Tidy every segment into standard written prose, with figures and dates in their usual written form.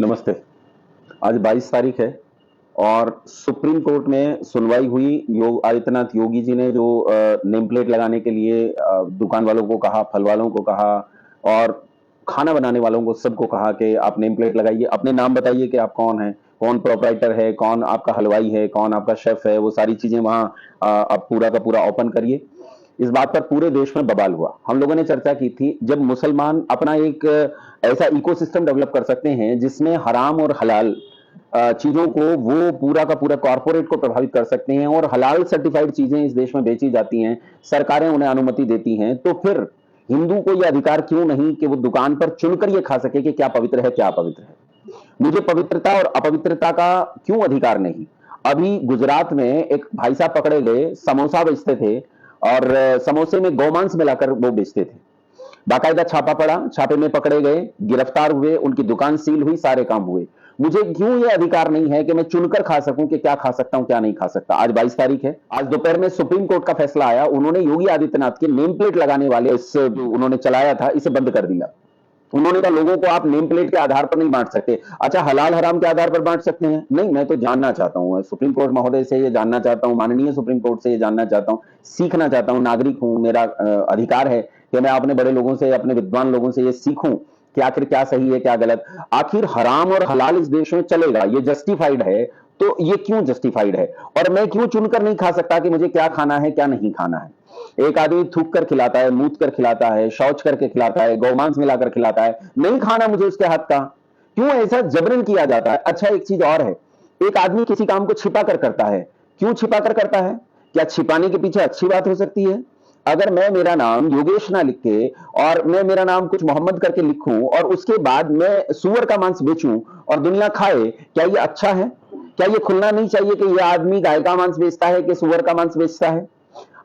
नमस्ते। आज 22 तारीख है और सुप्रीम कोर्ट में सुनवाई हुई। आदित्यनाथ योगी जी ने जो नेम प्लेट लगाने के लिए दुकान वालों को कहा, फल वालों को कहा और खाना बनाने वालों को सबको कहा कि आप नेम प्लेट लगाइए, अपने नाम बताइए कि आप कौन हैं, कौन प्रोप्राइटर है, कौन आपका हलवाई है, कौन आपका शेफ है, वो सारी चीजें वहां आप पूरा का पूरा ओपन करिए। इस बात पर पूरे देश में बवाल हुआ। हम लोगों ने चर्चा की थी, जब मुसलमान अपना एक ऐसा इकोसिस्टम डेवलप कर सकते हैं जिसमें हराम और हलाल चीजों को वो पूरा का पूरा कॉर्पोरेट को प्रभावित कर सकते हैं और हलाल सर्टिफाइड चीजें इस देश में बेची जाती हैं, सरकारें उन्हें अनुमति देती हैं, तो फिर हिंदू को यह अधिकार क्यों नहीं कि वो दुकान पर चुनकर ये खा सके कि क्या पवित्र है, क्या अपवित्र है। मुझे पवित्रता और अपवित्रता का क्यों अधिकार नहीं। अभी गुजरात में एक भाई साहब पकड़े गए, समोसा बेचते थे और समोसे में गौमांस मिलाकर वो बेचते थे। बाकायदा छापा पड़ा, छापे में पकड़े गए, गिरफ्तार हुए, उनकी दुकान सील हुई, सारे काम हुए। मुझे क्यों यह अधिकार नहीं है कि मैं चुनकर खा सकूं कि क्या खा सकता हूं, क्या नहीं खा सकता। आज 22 तारीख है। आज दोपहर में सुप्रीम कोर्ट का फैसला आया। उन्होंने योगी आदित्यनाथ के नेम प्लेट लगाने वाले इस जो उन्होंने चलाया था, इसे बंद कर दिया। उन्होंने कहा लोगों को आप नेम प्लेट के आधार पर नहीं बांट सकते। अच्छा, हलाल हराम के आधार पर बांट सकते हैं? नहीं, मैं तो जानना चाहता हूं, सुप्रीम कोर्ट महोदय से ये जानना चाहता हूं, माननीय सुप्रीम कोर्ट से ये जानना चाहता हूं, सीखना चाहता हूं। नागरिक हूं, मेरा अधिकार है कि मैं अपने बड़े लोगों से, अपने विद्वान लोगों से ये सीखूं कि आखिर क्या सही है, क्या गलत। आखिर हराम और हलाल इस देश में चलेगा, ये जस्टिफाइड है, तो ये क्यों जस्टिफाइड है? और मैं क्यों चुनकर नहीं खा सकता कि मुझे क्या खाना है, क्या नहीं खाना है? एक आदमी थूक कर खिलाता है, मूत कर खिलाता है, शौच करके खिलाता है, गौमांस मिलाकर खिलाता है, नहीं खाना मुझे उसके हाथ का, क्यों ऐसा जबरन किया जाता है? अच्छा, एक चीज और है, एक आदमी किसी काम को छिपा कर करता है, क्यों छिपा कर करता है? क्या छिपाने के पीछे अच्छी बात हो सकती है? अगर मैं मेरा नाम योगेश ना लिख के और मैं मेरा नाम कुछ मोहम्मद करके लिखूं और उसके बाद मैं सुअर का मांस बेचूं और दुनिया खाए, क्या ये अच्छा है? क्या ये खुलना नहीं चाहिए कि यह आदमी गाय का मांस बेचता है कि सुअर का मांस बेचता है?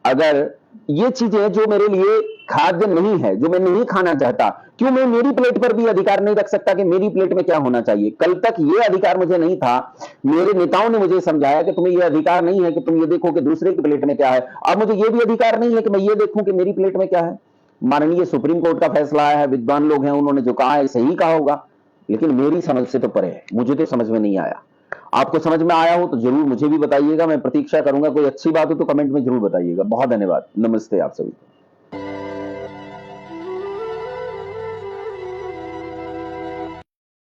अगर ये चीजें जो मेरे लिए खाद्य नहीं है, जो मैं नहीं खाना चाहता, क्यों मैं मेरी प्लेट पर भी अधिकार नहीं रख सकता कि मेरी प्लेट में क्या होना चाहिए? कल तक ये अधिकार मुझे नहीं था। मेरे नेताओं ने मुझे समझाया कि तुम्हें ये अधिकार नहीं है कि तुम ये देखो कि दूसरे की प्लेट में क्या है। अब मुझे ये भी अधिकार नहीं है कि मैं ये देखूं कि मेरी प्लेट में क्या है। माननीय सुप्रीम कोर्ट का फैसला आया है, विद्वान लोग हैं, उन्होंने जो कहा है सही कहा होगा, लेकिन मेरी समझ से तो परे है। मुझे तो समझ में नहीं आया। आपको समझ में आया हो तो जरूर मुझे भी बताइएगा, मैं प्रतीक्षा करूंगा। कोई अच्छी बात हो तो कमेंट में जरूर बताइएगा। बहुत धन्यवाद। नमस्ते आप सभी को।